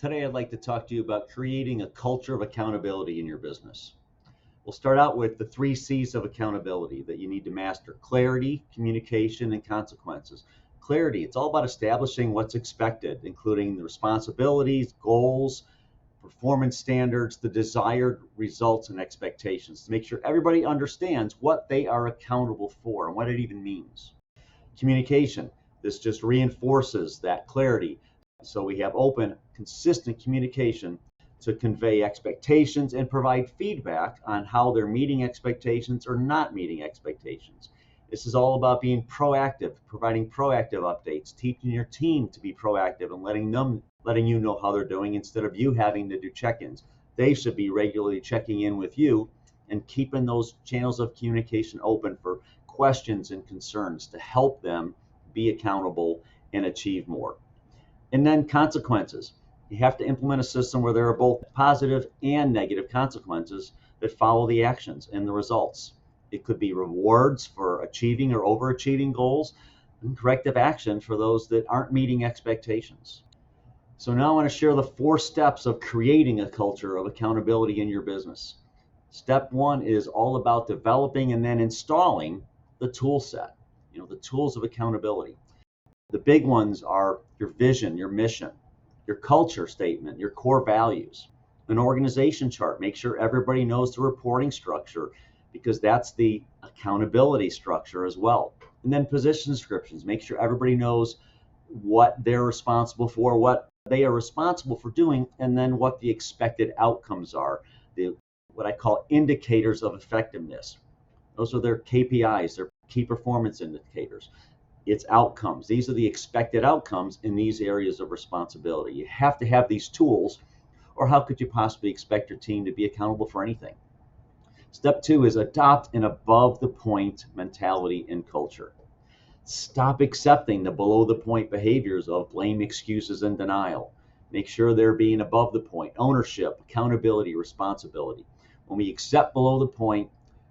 Today, I'd like to talk to you about creating a culture of accountability in your business. We'll start out with the 3 C's of accountability that you need to master: clarity, communication, and consequences. Clarity, it's all about establishing what's expected, including the responsibilities, goals, performance standards, the desired results, and expectations to make sure everybody understands what they are accountable for and what it even means. Communication, this just reinforces that clarity. So we have open, consistent communication to convey expectations and provide feedback on how they're meeting expectations or not meeting expectations. This is all about being proactive, providing proactive updates, teaching your team to be proactive and letting you know how they're doing instead of you having to do check-ins. They should be regularly checking in with you and keeping those channels of communication open for questions and concerns to help them be accountable and achieve more. And then consequences. You have to implement a system where there are both positive and negative consequences that follow the actions and the results. It could be rewards for achieving or overachieving goals, and corrective action for those that aren't meeting expectations. So now I want to share the 4 steps of creating a culture of accountability in your business. Step 1 is all about developing and then installing the tool set, the tools of accountability. The big ones are your vision, your mission, your culture statement, your core values, an organization chart. Make sure everybody knows the reporting structure because that's the accountability structure as well. And then position descriptions. Make sure everybody knows what they're responsible for, what they are responsible for doing, and then what the expected outcomes are, what I call indicators of effectiveness. Those are their KPIs, their key performance indicators. It's outcomes. These are the expected outcomes in these areas of responsibility. You have to have these tools, or how could you possibly expect your team to be accountable for anything? Step 2 is adopt an above the point mentality and culture. Stop accepting the below the point behaviors of blame, excuses, and denial. Make sure they're being above the point. Ownership, accountability, responsibility. When we accept below the point,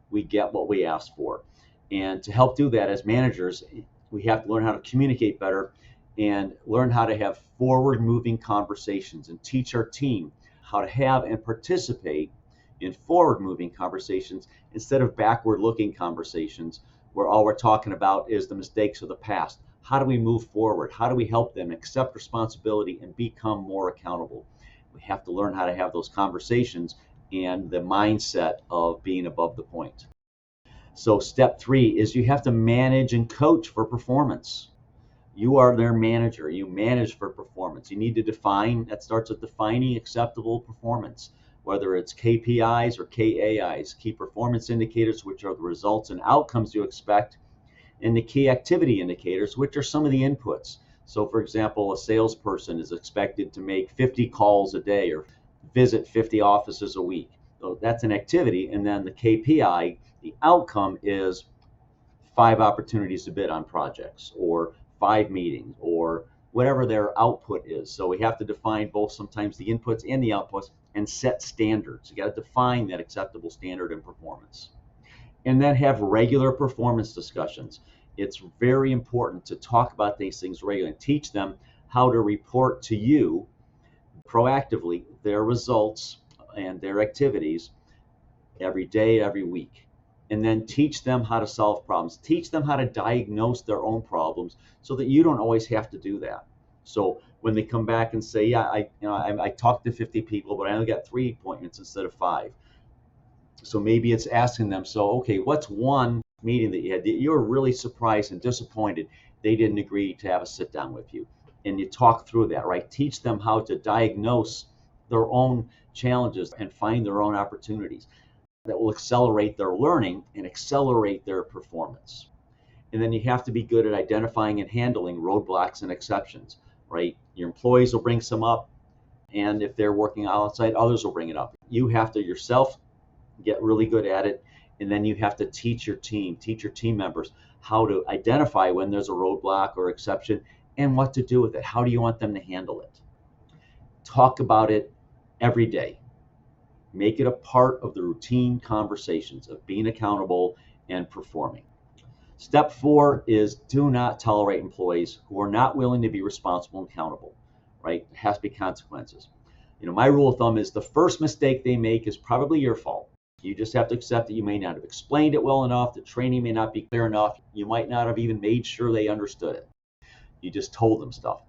we get what we ask for. And to help do that as managers, we have to learn how to communicate better and learn how to have forward-moving conversations and teach our team how to have and participate in forward-moving conversations instead of backward-looking conversations where all we're talking about is the mistakes of the past. How do we move forward? How do we help them accept responsibility and become more accountable? We have to learn how to have those conversations and the mindset of being above the point. So step 3 is you have to manage and coach for performance. You are their manager. You manage for performance. You need to define, that starts with defining acceptable performance, whether it's KPIs or KAIs, key performance indicators, which are the results and outcomes you expect, and the key activity indicators, which are some of the inputs. So for example, a salesperson is expected to make 50 calls a day or visit 50 offices a week. So that's an activity. And then the KPI, the outcome, is 5 opportunities to bid on projects or 5 meetings or whatever their output is. So we have to define both sometimes the inputs and the outputs and set standards. You got to define that acceptable standard and performance. And then have regular performance discussions. It's very important to talk about these things regularly and teach them how to report to you proactively their results and their activities every day, every week. And then teach them how to solve problems. Teach them how to diagnose their own problems so that you don't always have to do that. So when they come back and say, yeah, I talked to 50 people, but I only got 3 appointments instead of 5. So maybe it's asking them, so, okay, what's one meeting that you had that you're really surprised and disappointed they didn't agree to have a sit down with you? And you talk through that, right? Teach them how to diagnose their own challenges and find their own opportunities that will accelerate their learning and accelerate their performance. And then you have to be good at identifying and handling roadblocks and exceptions, right? Your employees will bring some up, and if they're working outside, others will bring it up. You have to yourself get really good at it, and then you have to teach your team members how to identify when there's a roadblock or exception and what to do with it. How do you want them to handle it? Talk about it every day. Make it a part of the routine conversations of being accountable and performing. Step 4 is do not tolerate employees who are not willing to be responsible and accountable, right? There has to be consequences. My rule of thumb is the first mistake they make is probably your fault. You just have to accept that you may not have explained it well enough. The training may not be clear enough. You might not have even made sure they understood it. You just told them stuff.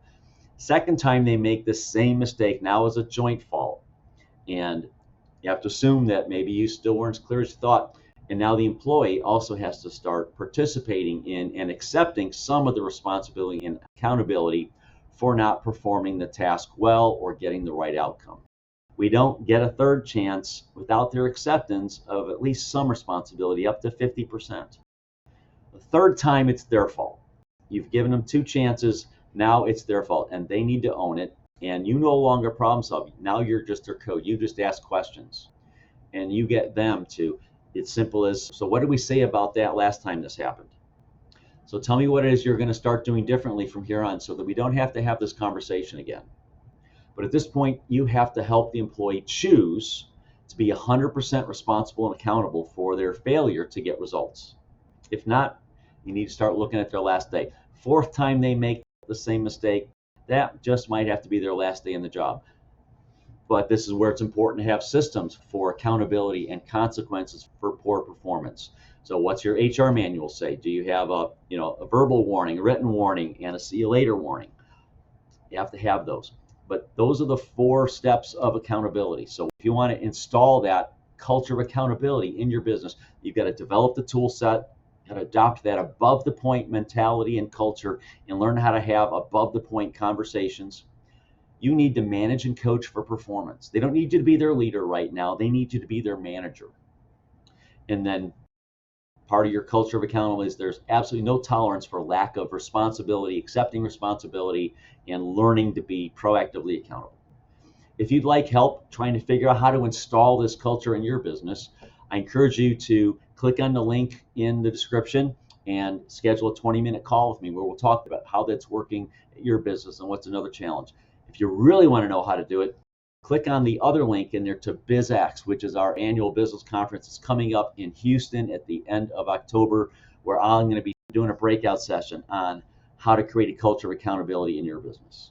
Second time they make the same mistake, now is a joint fault. And you have to assume that maybe you still weren't as clear as you thought. And now the employee also has to start participating in and accepting some of the responsibility and accountability for not performing the task well or getting the right outcome. We don't get a third chance without their acceptance of at least some responsibility, up to 50%. The third time, it's their fault. You've given them 2 chances. Now it's their fault, and they need to own it. And you no longer problem solve. Now you're just their coach. You just ask questions, and you get them to. It's simple as, so what did we say about that last time this happened? So tell me what it is you're going to start doing differently from here on, so that we don't have to have this conversation again. But at this point, you have to help the employee choose to be 100% responsible and accountable for their failure to get results. If not, you need to start looking at their last day. Fourth time they make the same mistake, that just might have to be their last day in the job. But this is where it's important to have systems for accountability and consequences for poor performance. So what's your HR manual say? Do you have a verbal warning, a written warning, and a see you later warning? You have to have those. But those are the 4 steps of accountability. So if you want to install that culture of accountability in your business, you've got to develop the tool set, got to adopt that above the point mentality and culture, and learn how to have above the point conversations. You need to manage and coach for performance. They don't need you to be their leader right now. They need you to be their manager. And then part of your culture of accountability is there's absolutely no tolerance for lack of responsibility, accepting responsibility, and learning to be proactively accountable. If you'd like help trying to figure out how to install this culture in your business, I encourage you to click on the link in the description and schedule a 20-minute call with me where we'll talk about how that's working at your business and what's another challenge. If you really want to know how to do it, click on the other link in there to BizX, which is our annual business conference. It's coming up in Houston at the end of October, where I'm going to be doing a breakout session on how to create a culture of accountability in your business.